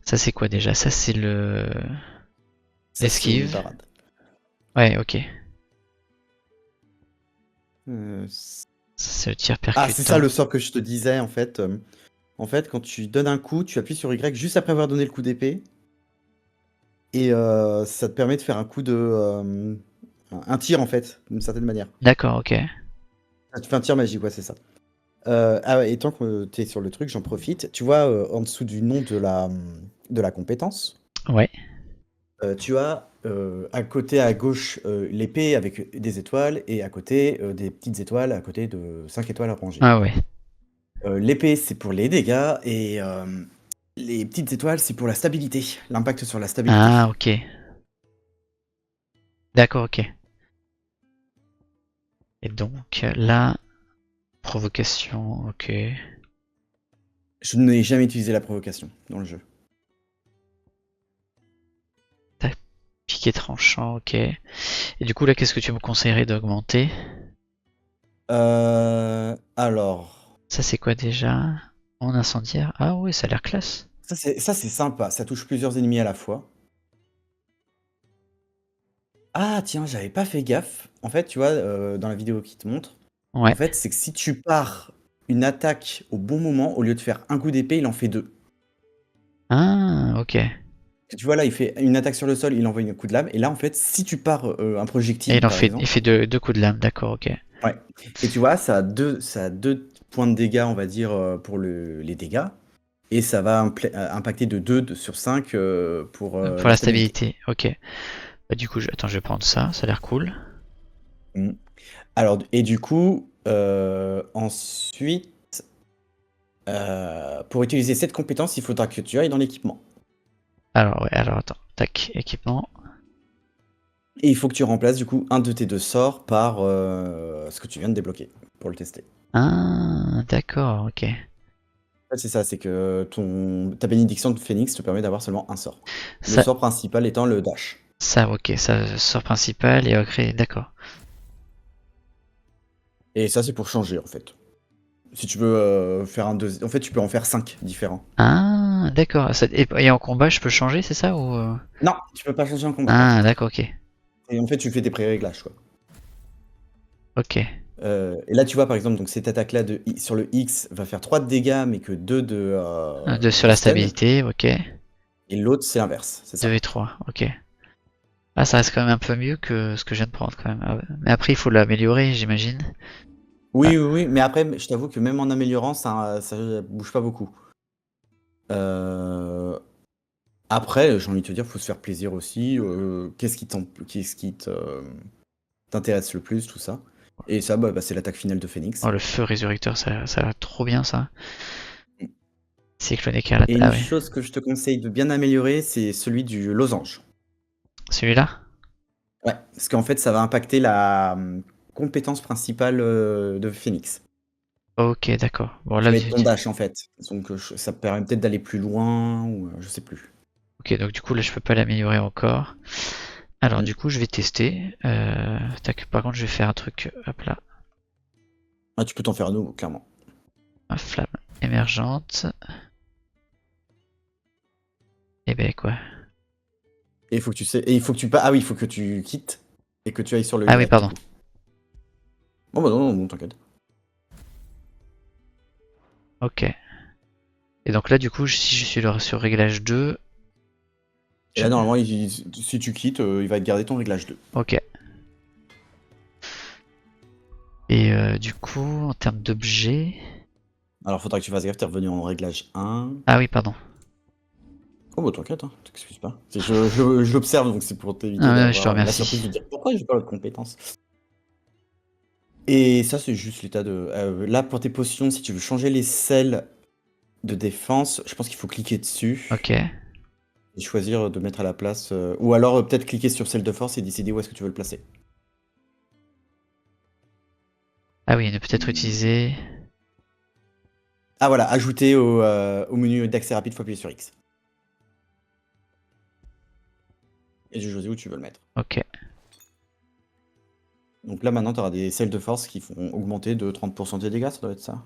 Ça c'est quoi déjà? Ça c'est le... Ça, Esquive. c'est une parade. Ouais, ok. Ça, C'est le tir percutant. c'est ça le sort que je te disais, en fait. En fait, quand tu donnes un coup, tu appuies sur Y juste après avoir donné le coup d'épée. Et ça te permet de faire un coup de... un tir, en fait, d'une certaine manière. D'accord, ok. Ah, tu fais un tir magique, ouais, c'est ça. Ah ouais, et tant que t'es sur le truc, j'en profite. Tu vois, en dessous du nom de la compétence, Ouais. tu as à côté à gauche l'épée avec des étoiles et à côté des petites étoiles à côté de 5 étoiles rangées. Ah ouais. L'épée, c'est pour les dégâts et les petites étoiles, c'est pour la stabilité, l'impact sur la stabilité. Ah, ok. D'accord, ok. Et donc là, provocation, ok. Je n'ai jamais utilisé la provocation dans le jeu. piqué tranchant, ok. Et du coup là, qu'est-ce que tu me conseillerais d'augmenter? Alors, Ça c'est quoi déjà? En incendiaire? Ah oui, ça a l'air classe. ça c'est sympa, ça touche plusieurs ennemis à la fois. Ah tiens, j'avais pas fait gaffe. En fait, tu vois, dans la vidéo qui te montre, Ouais. en fait, c'est que si tu pars une attaque au bon moment, au lieu de faire un coup d'épée, il en fait 2. Ah, ok. Tu vois là, il fait une attaque sur le sol, il envoie un coup de lame, et là en fait, si tu pars un Et projectile par il exemple, fait deux coups de lame, d'accord, ok. ouais. Et tu vois, ça a 2 points de dégâts, on va dire, pour les dégâts, et ça va impacter de 2 sur 5 pour Pour la stabilité, ok. Bah, du coup, attends, je vais prendre ça, ça a l'air cool. Mm. Alors, et du coup, ensuite, pour utiliser cette compétence, il faudra que tu ailles dans l'équipement. Alors, ouais, alors attends, tac, équipement. Et il faut que tu remplaces du coup un de tes 2 sorts par ce que tu viens de débloquer pour le tester. Ah, d'accord, ok. En fait, c'est ça, c'est que ta bénédiction de Phénix te permet d'avoir seulement un sort. Le Ça, sort principal étant le dash. ok, ça sort principal et ok, d'accord. Et ça, c'est pour changer en fait. Si tu veux faire un deuxième. En fait, tu peux en faire 5 différents. Ah, d'accord. Et en combat, je peux changer, c'est ça ou Non, tu peux pas changer en combat. Ah, d'accord, ok. Et en fait, tu fais des pré-réglages quoi. Ok. Et là, tu vois, par exemple, donc cette attaque-là sur le X va faire 3 de dégâts, mais que 2 Deux sur de la stun. stabilité, ok. Et l'autre, c'est l'inverse, c'est ça. 2 et 3, ok. Ah, ça reste quand même un peu mieux que ce que je viens de prendre quand même. Ah ouais. Mais après, il faut l'améliorer, j'imagine. Oui, oui, oui, mais après, je t'avoue que même en améliorant, ça bouge pas beaucoup. Après, j'ai envie de te dire, faut se faire plaisir aussi. Qu'est-ce qui t'intéresse le plus, tout ça. Et ça, c'est l'attaque finale de Phoenix. Oh, le feu résurrecteur, ça a l'air trop bien ça. Cyclone Et écarlate, ah une ouais. chose que je te conseille de bien améliorer, c'est celui du losange. Celui-là? Ouais, parce qu'en fait, ça va impacter la compétence principale de Phoenix. Ok, d'accord. Bon, Qui là, va être ton dash, en fait. Donc, ça permet peut-être d'aller plus loin, ou je sais plus. ok, donc du coup, là, je peux pas l'améliorer encore. Alors, Mm. du coup, je vais tester. Tac, par contre, je vais faire un truc. Hop là. Ah, tu peux t'en faire un nouveau, clairement. Ma flamme émergente. Et ben, quoi. Et il faut que tu sais. Et il faut que tu Ah oui, il faut que tu quittes et que tu ailles sur le Ah oui, Y, pardon. du coup. Bon, bah non, non, t'inquiète. Ok. Et donc là, du coup, si je suis sur réglage 2. Et là, normalement, si tu quittes, il va te garder ton réglage 2. Ok. Et du coup, en termes d'objets. Alors, faudra que tu fasses gaffe, t'es revenu en réglage 1. Ah oui, pardon. Oh, bah t'inquiète, hein, t'excuses pas. Je l'observe, donc c'est pour t'éviter Ah ouais, je te d'avoir la remercie. surprise de dire pourquoi j'ai pas l'autre compétence. Et ça, c'est juste l'état de. Là, pour tes potions, si tu veux changer les selles de défense, je pense qu'il faut cliquer dessus. Ok. Et choisir de mettre à la place. Ou alors peut-être cliquer sur celle de force et décider où est-ce que tu veux le placer. Ah oui, ne peut être utilisé. Ah voilà, ajouter au menu d'accès rapide, faut appuyer sur X. Et j'ai choisi où tu veux le mettre. Ok. Donc là maintenant tu auras des selles de force qui font augmenter de 30% tes dégâts, ça doit être ça.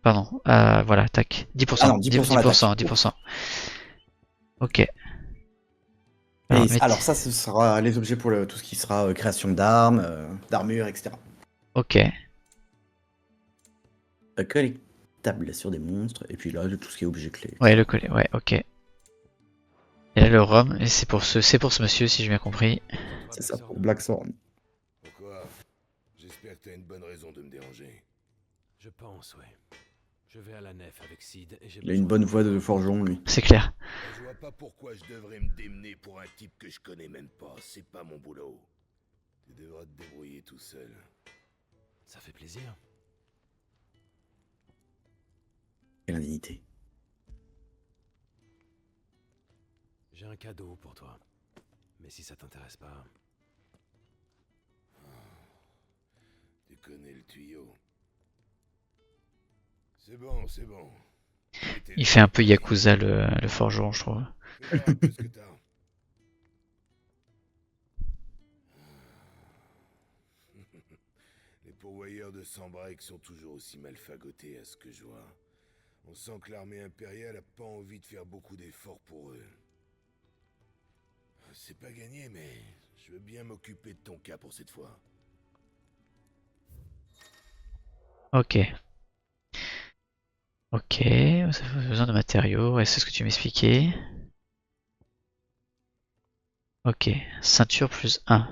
Pardon. Voilà, tac. 10%. Ah non, 10% l'attaque. 10%. Ok. Alors ça, ce sera les objets pour tout ce qui sera création d'armes, d'armure, etc. Ok. Collectable sur des monstres, et puis là, tout ce qui est objet clé. Ouais, le collet, ouais, ok. Et là, le rhum, et c'est pour ce monsieur, si j'ai bien compris. C'est ça, pour Blackthorn. Pourquoi? J'espère que t'as une bonne raison de me déranger. Je pense, ouais. Je vais à la nef avec Sid et j'ai Il a une bonne voix de forgeron, lui. C'est clair. Je vois pas pourquoi je devrais me démener pour un type que je connais même pas. C'est pas mon boulot. Tu devras te débrouiller tout seul. Ça fait plaisir. Quelle indignité. J'ai un cadeau pour toi. Mais si ça t'intéresse pas... Tu connais le tuyau. C'est bon, c'est bon. Il fait un peu Yakuza, le forgeron, je trouve. Fais voir un peu ce que t'as. Les pourvoyeurs de Sambraque sont toujours aussi mal fagotés à ce que je vois. On sent que l'armée impériale a pas envie de faire beaucoup d'efforts pour eux. C'est pas gagné, mais je veux bien m'occuper de ton cas pour cette fois. Ok. Ok, ça fait besoin de matériaux, ouais, c'est ce que tu m'expliquais. Ok, ceinture plus 1.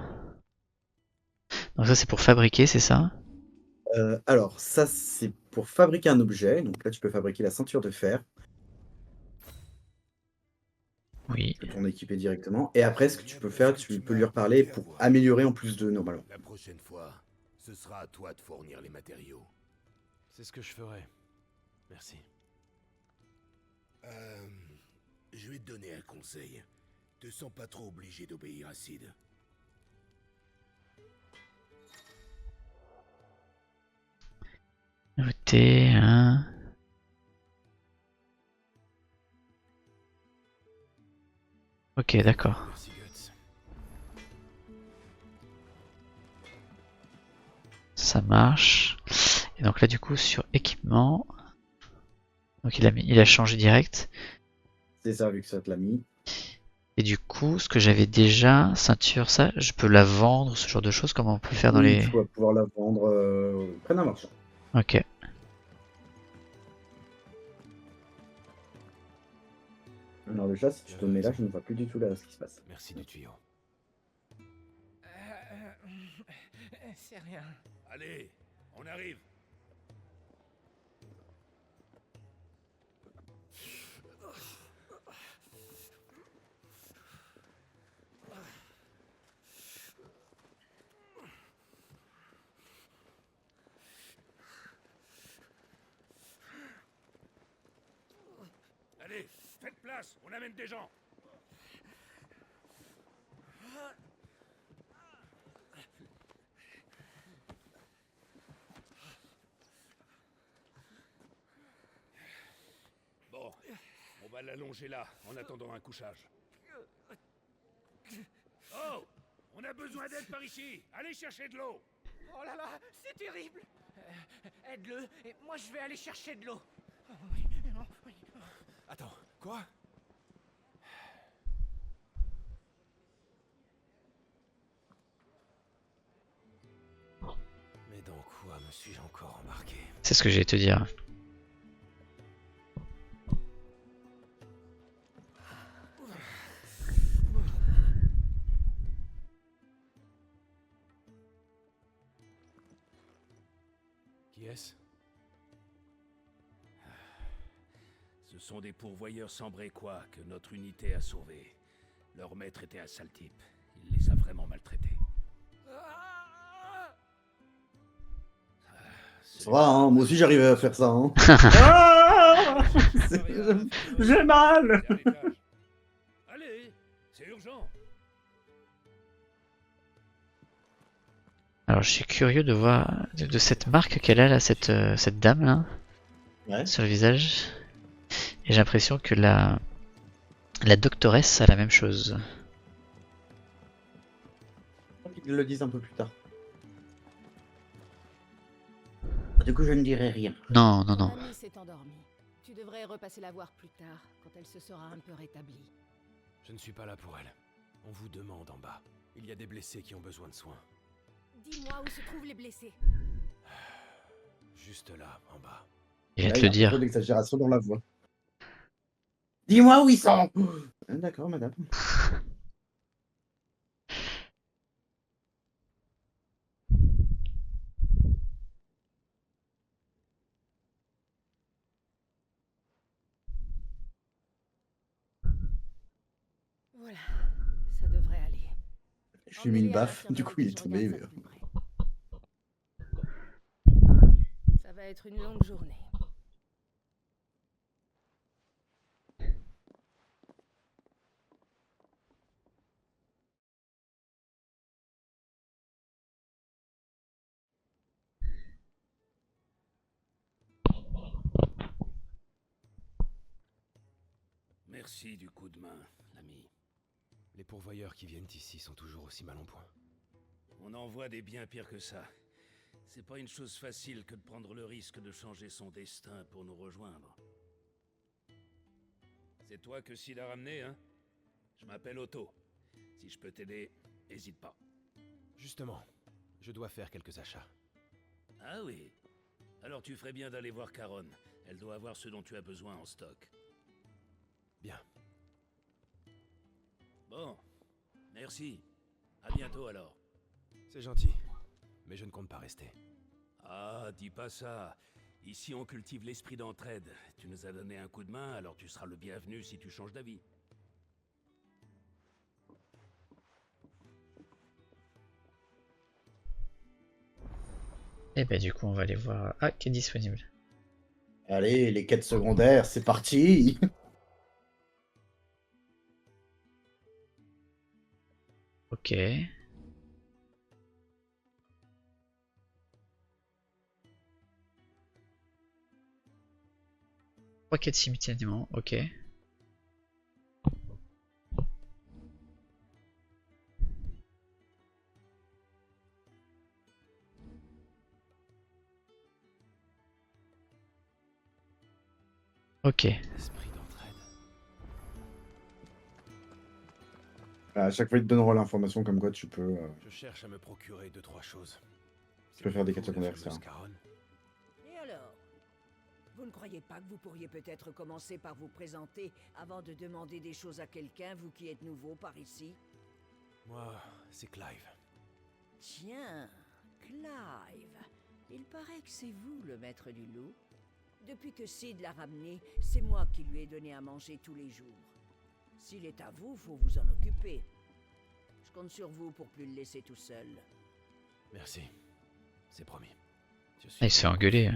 Donc ça c'est pour fabriquer, c'est ça? Alors ça, c'est pour fabriquer un objet. Donc là, tu peux fabriquer la ceinture de fer Oui. que ton équipé directement. Et après, ce que tu peux faire, tu peux lui reparler pour améliorer en plus de normalement. La prochaine fois, ce sera à toi de fournir les matériaux. C'est ce que je ferai. Merci. Je vais te donner un conseil. Te sens pas trop obligé d'obéir à Sid. Noter, hein. Ok, d'accord. Merci, Guts. Ça marche. Et donc là du coup sur équipement. Donc il a changé direct. C'est ça, vu que ça te l'a mis. Et du coup, ce que j'avais déjà, ceinture, ça, je peux la vendre, ce genre de choses, comment on peut faire dans Oui, les... tu vas pouvoir la vendre auprès d'un marchand. Ok. Alors déjà, si tu te mets là, je ne vois plus du tout là ce qui se passe. Merci du tuyau. C'est rien. Allez, on arrive. Allez, faites place, on amène des gens. Bon, on va l'allonger là, en attendant un couchage. Oh! On a besoin d'aide par ici! Allez chercher de l'eau! Oh là là, c'est terrible. Aide-le, et moi je vais aller chercher de l'eau. Attends, quoi? Mais dans quoi me suis-je encore embarqué? C'est ce que j'allais te dire. Qui est-ce? Ce sont des pourvoyeurs sambrécois que notre unité a sauvés. Leur maître était un sale type. Il les a vraiment maltraités. Ça va, hein, moi aussi j'arrivais à faire ça. Hein. Ah j'ai mal. Allez, c'est urgent. Alors je suis curieux de voir de cette marque qu'elle a là, cette dame là, Ouais. sur le visage. Et j'ai l'impression que la doctoresse a la même chose. Ils le disent un peu plus tard. Du coup, je ne dirai rien. Non, non, Ton non. amie s'est endormie. Tu devrais repasser la voir plus tard, quand elle se sera un peu rétablie. Je ne suis pas là pour elle. On vous demande en bas. Il y a des blessés qui ont besoin de soins. Dis-moi où se trouvent les blessés. Juste là, en bas. Il vient Là, de il y le a un dire. peu d'exagération dans la voix. Dis-moi où ils sont. D'accord, madame. Voilà, ça devrait aller. Je lui ai mis une Emmener-les à baffe, du coup il est l'infirmerie tombé. des Mais... gendarmes ça plus près. Ça va être une longue journée. Merci du coup de main, l'ami. Les pourvoyeurs qui viennent ici sont toujours aussi mal en point. On en voit des bien pires que ça. C'est pas une chose facile que de prendre le risque de changer son destin pour nous rejoindre. C'est toi que Sid a ramené, hein? Je m'appelle Otto. Si je peux t'aider, hésite pas. Justement, je dois faire quelques achats. Ah oui. Alors tu ferais bien d'aller voir Caronne. Elle doit avoir ce dont tu as besoin en stock. Bien. Bon. Merci. À bientôt alors. C'est gentil, mais je ne compte pas rester. Ah, dis pas ça. Ici on cultive l'esprit d'entraide. Tu nous as donné un coup de main, alors tu seras le bienvenu si tu changes d'avis. Et bah du coup on va aller voir... Ah, qui est disponible. Allez, les quêtes secondaires, c'est parti. Ok. Trois quêtes simultanément, ok. Ok. Esprit d'entraide. À chaque fois, ils te donneront l'information comme quoi tu peux. Je cherche à me procurer 2-3 choses. Tu peux faire des C'est quêtes pour la secondaires, ça. fameuse Caronne. Et alors? Vous ne croyez pas que vous pourriez peut-être commencer par vous présenter avant de demander des choses à quelqu'un, vous qui êtes nouveau par ici? Moi, c'est Clive. Tiens, Clive. Il paraît que c'est vous le maître du loup. Depuis que Sid l'a ramené, c'est moi qui lui ai donné à manger tous les jours. S'il est à vous, faut vous en occuper. Je compte sur vous pour plus le laisser tout seul. Merci. C'est promis. Je suis Ah, il se fait engueuler.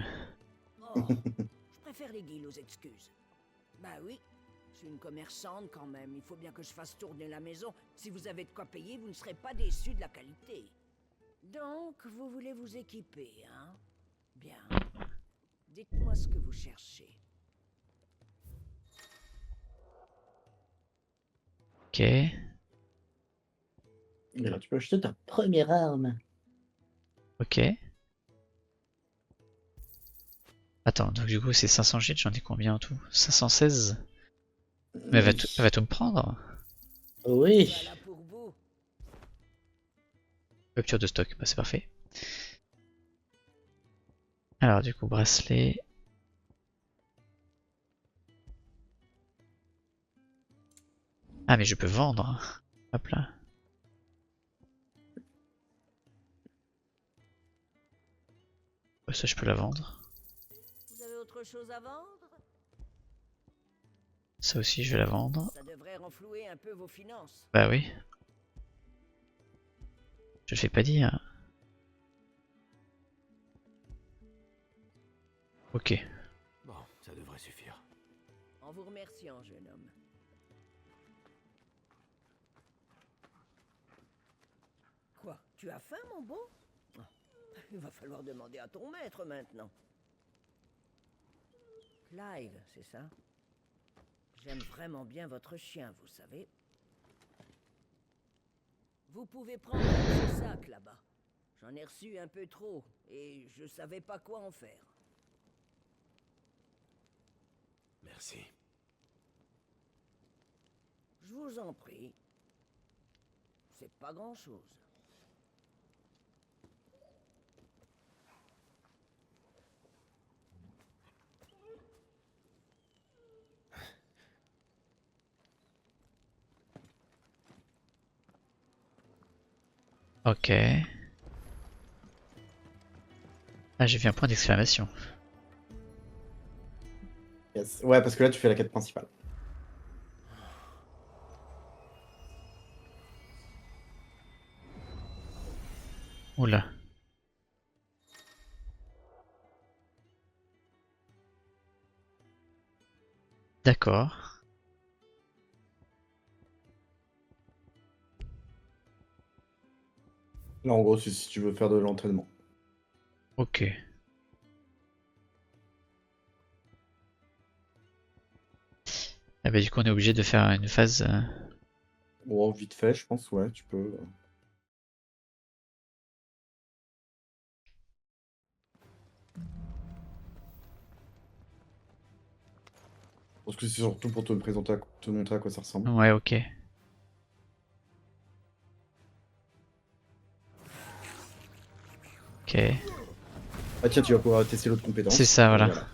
Oh, je préfère les deals aux excuses. Bah oui, je suis une commerçante quand même. Il faut bien que je fasse tourner la maison. Si vous avez de quoi payer, vous ne serez pas déçus de la qualité. Donc, vous voulez vous équiper, hein? Bien. Dites-moi ce que vous cherchez. Ok. Et là, tu peux acheter ta première arme. Ok. Attends, donc du coup c'est 500 gîtes, j'en ai combien en tout? 516? Mais elle va tout me prendre? Oui. Voilà pour vous. Rupture de stock, bah c'est parfait. Alors du coup bracelet. Ah mais je peux vendre. Hop là. Ça je peux la vendre. Vous avez autre chose à vendre? Ça aussi je vais la vendre. Ça devrait renflouer un peu vos finances. Bah oui. Je le fais pas dire. Ok. Bon, ça devrait suffire. En vous remerciant, jeune homme. Quoi? Tu as faim, mon beau? Oh, il va falloir demander à ton maître maintenant. Clive, c'est ça? J'aime vraiment bien votre chien, vous savez. Vous pouvez prendre ce sac là-bas. J'en ai reçu un peu trop et je savais pas quoi en faire. Merci. Je vous en prie. C'est pas grand-chose. Ok. Ah j'ai vu un point d'exclamation. Yes. Ouais, parce que là, tu fais la quête principale. Oula. D'accord. Là, en gros, c'est si tu veux faire de l'entraînement. Ok. Ah bah du coup on est obligé de faire une phase... Bon, vite fait, je pense, ouais, tu peux. Parce que c'est surtout pour te présenter, te montrer à quoi ça ressemble. Ouais, ok. Ok. Ah tiens, tu vas pouvoir tester l'autre compétence. C'est ça, voilà.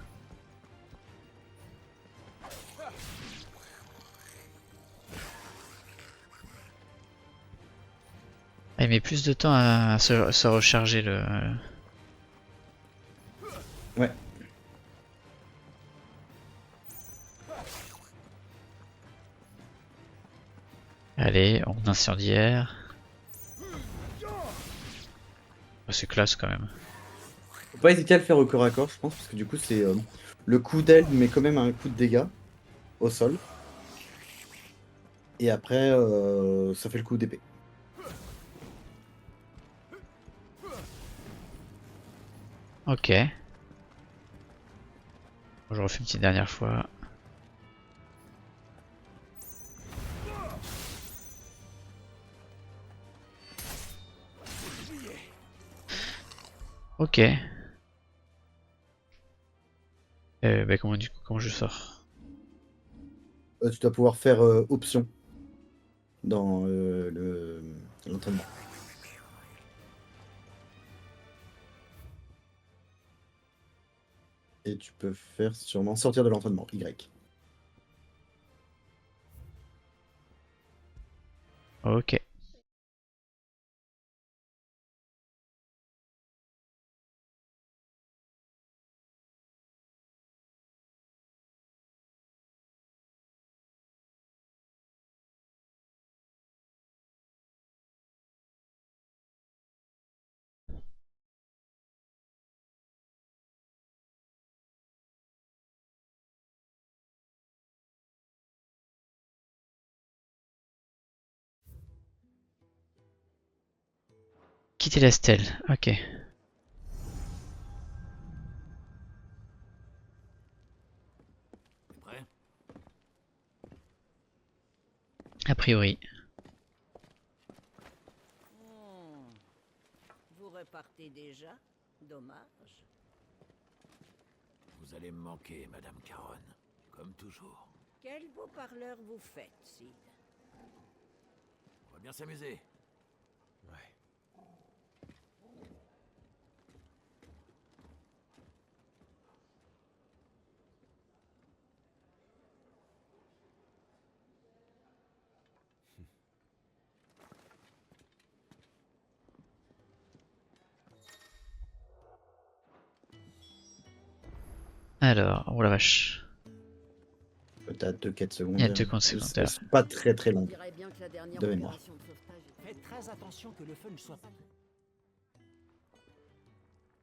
Ah, il met plus de temps à se recharger le... Ouais. Allez, on incendiaire. Oh, c'est classe quand même. Faut pas hésiter à le faire au corps à corps, je pense, parce que du coup, c'est le coup d'aile, mais quand même un coup de dégâts au sol. Et après, ça fait le coup d'épée. Ok. Je refais une petite dernière fois. Ok. Bah comment je sors? Tu dois pouvoir faire option dans l'entraînement. Et tu peux faire sûrement sortir de l'entraînement, Y. Ok. Quitter la stèle. Ok. T'es prêt? A priori. Vous repartez déjà? Dommage. Vous allez me manquer, Madame Caron. Comme toujours. Quel beau parleur vous faites, Sid. On va bien s'amuser. Ouais. Alors, oh la vache. T'as 2 quêtes secondaires. Il y a 2 comptes secondaires. Elles sont pas très très On longues. dirait bien que la dernière De mémoire. opération de sauvetage est- Faites très attention que le feu ne soit pas...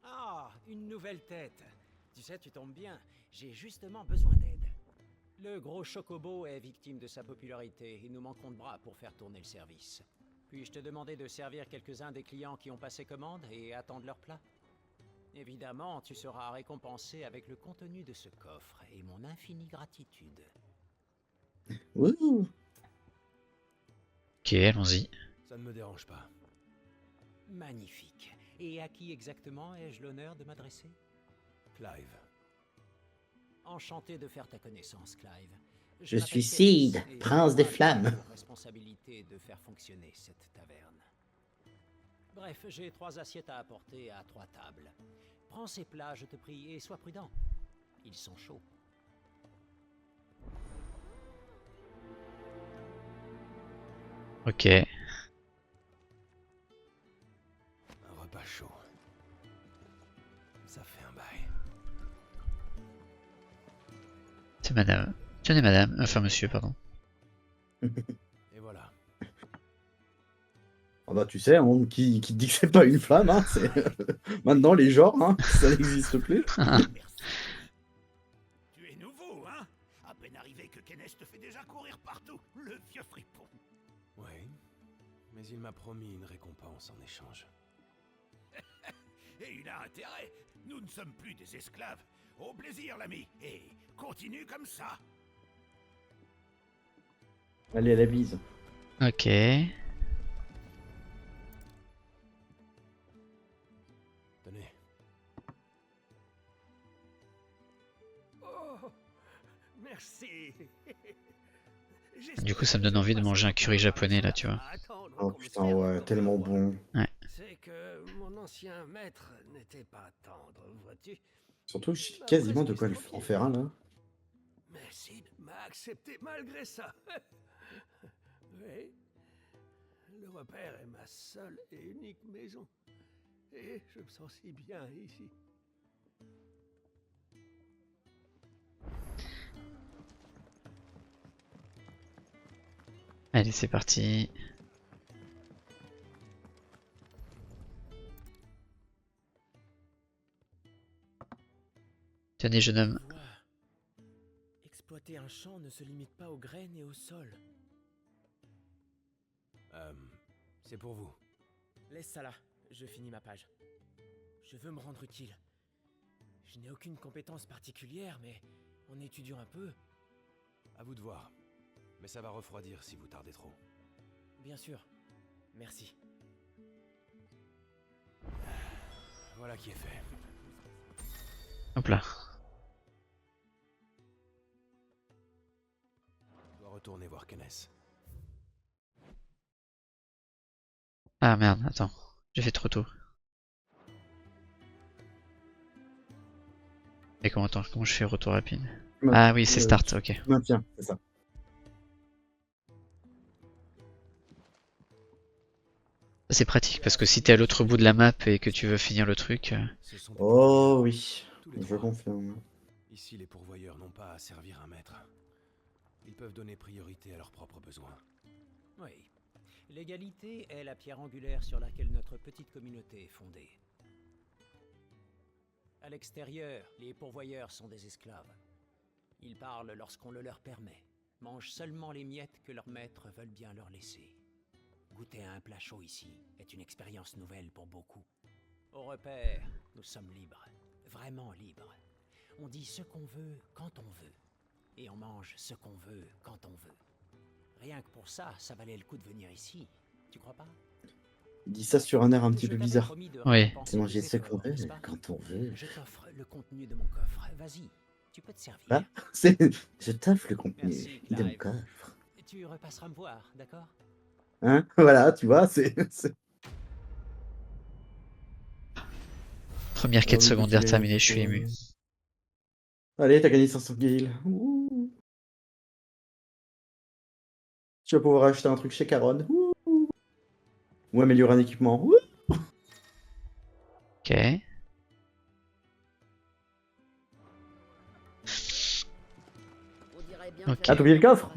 Ah, une nouvelle tête. Tu sais, tu tombes bien. J'ai justement besoin d'aide. Le gros Chocobo est victime de sa popularité. Il nous manquons de bras pour faire tourner le service. Puis-je te demander de servir quelques-uns des clients qui ont passé commande et attendent leur plat? Évidemment, tu seras récompensé avec le contenu de ce coffre et mon infinie gratitude. Ouh. Ok, allons-y. Ça ne me dérange pas. Magnifique. Et à qui exactement ai-je l'honneur de m'adresser? Clive. Enchanté de faire ta connaissance, Clive. Je m'appelle suis Sid, Cédric, et prince des j'ai flammes. la responsabilité de faire fonctionner cette taverne. Bref, j'ai 3 assiettes à apporter à 3 tables. Prends ces plats, je te prie, et sois prudent. Ils sont chauds. Ok. Un repas chaud. Ça fait un bail. C'est madame. Tenez madame. Enfin monsieur, pardon. Et voilà. Ah bah tu sais, hein, qui te dit que c'est pas une flamme, hein, c'est... Maintenant les genres, hein, ça n'existe plus. Tu es nouveau, hein? À peine arrivé que Kenneth te fait déjà courir partout, le vieux fripon. Oui. Mais il m'a promis une récompense en échange. Et il a intérêt. Nous ne sommes plus des esclaves. Au plaisir, l'ami. Et continue comme ça. Allez, à la bise. Ok. Tenez. Oh, merci. Du coup, ça me donne envie de manger un curry japonais là, tu vois. Oh putain, ouais, tellement bon. C'est que mon ancien maître n'était pas tendre, vois-tu. Surtout, j'ai quasiment de quoi en faire un là. Mais Sid m'a accepté malgré ça. Oui. Le repère est ma seule et unique maison. Et je me sens si bien ici. Allez, c'est parti. Tenez, jeune homme. Exploiter un champ ne se limite pas aux graines et au sol. C'est pour vous. Laisse ça là, je finis ma page. Je veux me rendre utile. Je n'ai aucune compétence particulière, mais en étudiant un peu... À vous de voir. Mais ça va refroidir si vous tardez trop. Bien sûr. Merci. Voilà qui est fait. Hop là. Je dois retourner voir Kenneth. Ah merde, attends. J'ai fait trop tôt. Et comment, attends, comment je fais retour rapide? Ah oui, c'est start, ok. Maintiens, c'est ça. C'est pratique parce que si t'es à l'autre bout de la map et que tu veux finir le truc... Oh oui, je confirme. Ici, les pourvoyeurs n'ont pas à servir un maître. Ils peuvent donner priorité à leurs propres besoins. Oui. L'égalité est la pierre angulaire sur laquelle notre petite communauté est fondée. À l'extérieur, les pourvoyeurs sont des esclaves. Ils parlent lorsqu'on le leur permet, mangent seulement les miettes que leurs maîtres veulent bien leur laisser. Goûter à un plat chaud ici est une expérience nouvelle pour beaucoup. Au repère, nous sommes libres, vraiment libres. On dit ce qu'on veut quand on veut, et on mange ce qu'on veut quand on veut. Rien que pour ça, ça valait le coup de venir ici, tu crois pas? Il dit ça sur un air un petit peu bizarre. Oui. C'est manger ce qu'on veut, quand on veut. Je t'offre le contenu de mon coffre, vas-y, tu peux te servir. Ah, c'est... Je t'offre le contenu de mon Clive. coffre. Tu repasseras me voir, d'accord? Hein? Voilà, tu vois, c'est... Première quête oui, secondaire continue, terminée, je suis ému. Allez, t'as gagné 500 guilds. Ouh. Tu vas pouvoir acheter un truc chez Caron. Ouh. Ou améliorer un équipement. Ouh. Ok. Ok. Ah, t'as oublié le coffre?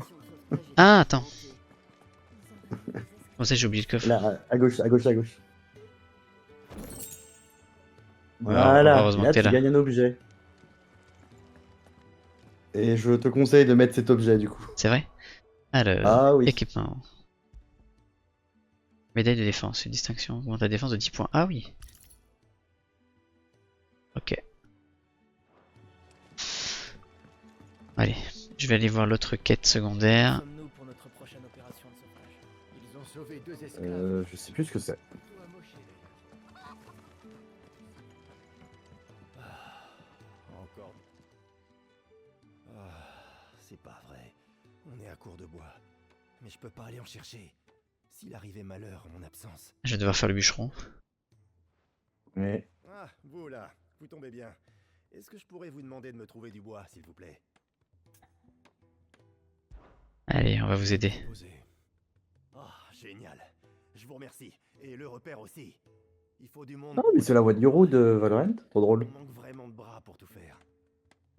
Ah, attends. Comment ça, j'ai oublié le coffre? Là, à gauche, à gauche, à gauche. Ouais, Voilà, heureusement là que t'es tu là. gagnes un objet. Et je te conseille de mettre cet objet du coup. C'est vrai? Alors, Ah oui. équipement. Médaille de défense, une distinction. Augmente la défense de 10 points. Ah oui. Ok. Allez, je vais aller voir l'autre quête secondaire. Sommes-nous pour notre prochaine opération de sauvetage? Ils ont sauvé 2 esclaves. Je sais plus ce que c'est. Plutôt amoché, d'ailleurs. Encore. C'est pas vrai. On est à court de bois. Mais je peux pas aller en chercher. S'il arrivait malheur en mon absence. Je vais devoir faire le bûcheron. Ouais. Ah, vous là, vous tombez bien. Est-ce que je pourrais vous demander de me trouver du bois, s'il vous plaît? Allez, on va vous aider. Oh, génial. Je vous remercie. Et le repère aussi. Il faut du monde. Ah, mais c'est la voix de Yoru de Valorant. Trop drôle. On manque vraiment de bras pour tout faire.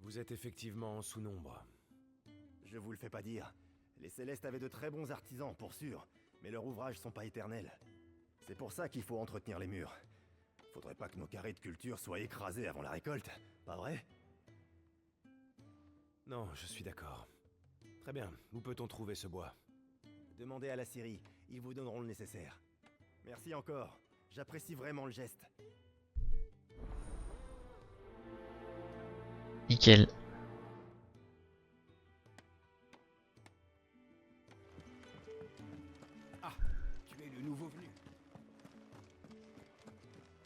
Vous êtes effectivement en sous-nombre. Je vous le fais pas dire. Les Célestes avaient de très bons artisans, pour sûr. Mais leurs ouvrages sont pas éternels. C'est pour ça qu'il faut entretenir les murs. Faudrait pas que nos carrés de culture soient écrasés avant la récolte, pas vrai? Non, je suis d'accord. Très bien, où peut-on trouver ce bois? Demandez à la Syrie, ils vous donneront le nécessaire. Merci encore, j'apprécie vraiment le geste. Nickel.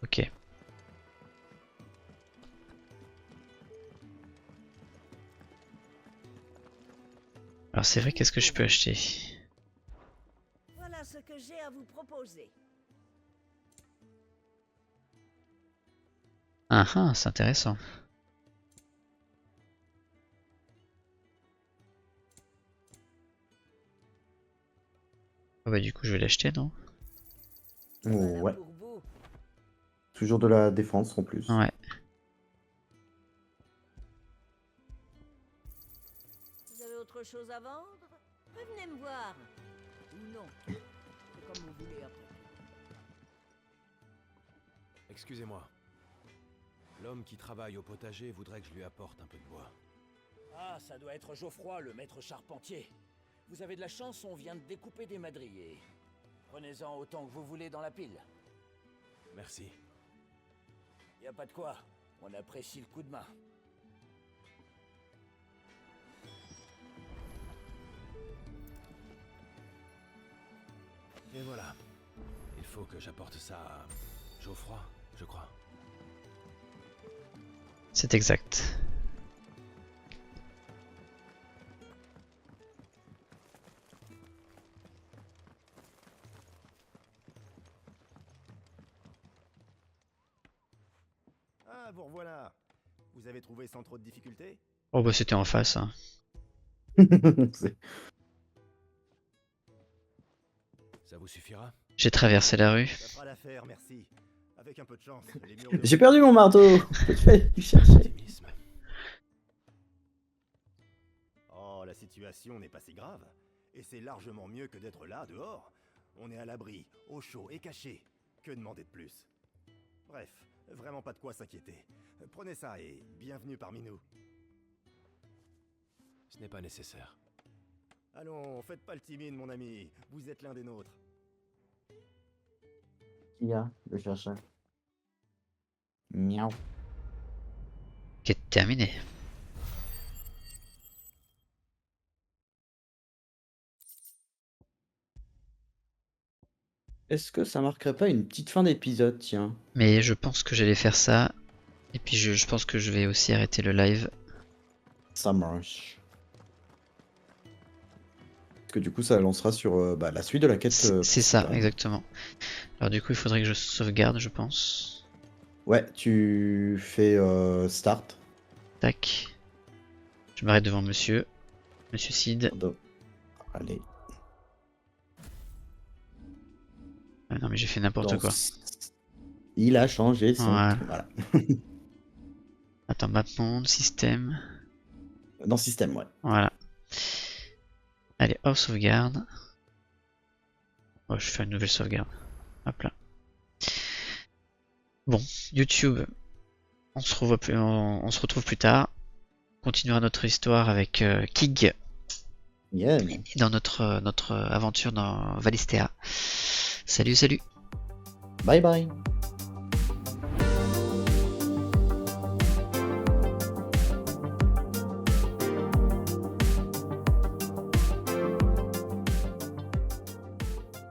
Ok. Alors c'est vrai, qu'est-ce que je peux acheter? Voilà ce que j'ai à vous proposer. Ah ah, c'est intéressant. Ah bah du coup je vais l'acheter, non? Oh, Voilà ouais. pour vous. Toujours de la défense en plus. Ouais. Vous avez autre chose à vendre? Venez me voir. Ou non. C'est comme vous voulez après. Excusez-moi. L'homme qui travaille au potager voudrait que je lui apporte un peu de bois. Ah, ça doit être Geoffroy, le maître charpentier. Vous avez de la chance, on vient de découper des madriers. Prenez-en autant que vous voulez dans la pile. Merci. Y a pas de quoi, on apprécie le coup de main. Et voilà. Il faut que j'apporte ça à Geoffroy, je crois. C'est exact. Ah, vous revoilà. Vous avez trouvé sans trop de difficultés? Oh bah c'était en face, hein. C'est- Ça vous suffira? J'ai traversé la rue. Ça fera l'affaire, merci. Avec un peu de chance, les murs de... J'ai perdu mon marteau. Faut que j'aille le chercher. Optimisme. Oh, la situation n'est pas si grave. Et c'est largement mieux que d'être là, dehors. On est à l'abri, au chaud et caché. Que demander de plus? Bref, vraiment pas de quoi s'inquiéter. Prenez ça et bienvenue parmi nous. Ce n'est pas nécessaire. Allons, faites pas le timide, mon ami. Vous êtes l'un des nôtres. Qui y a? Le chercher. Miaou. Quête terminée. Est-ce que ça marquerait pas une petite fin d'épisode, tiens? Mais je pense que j'allais faire ça. Et puis je pense que je vais aussi arrêter le live. Ça marche. Parce que du coup, ça lancera sur bah, la suite de la quête. C'est ça, principale. exactement. Alors du coup, il faudrait que je sauvegarde, je pense. Ouais, tu fais start. Tac. Je m'arrête devant monsieur. Monsieur Sid. Allez. Ah non mais j'ai fait n'importe Dans quoi. Il a changé son... Voilà. Voilà. Attends, map monde, système. Dans système, ouais. Voilà. Allez, hors sauvegarde. Oh, je fais une nouvelle sauvegarde. Hop là. Bon, YouTube. On se retrouve plus tard. On continuera notre histoire avec Kig. Yeah. Dans notre aventure dans Valistea. Salut, salut. Bye bye.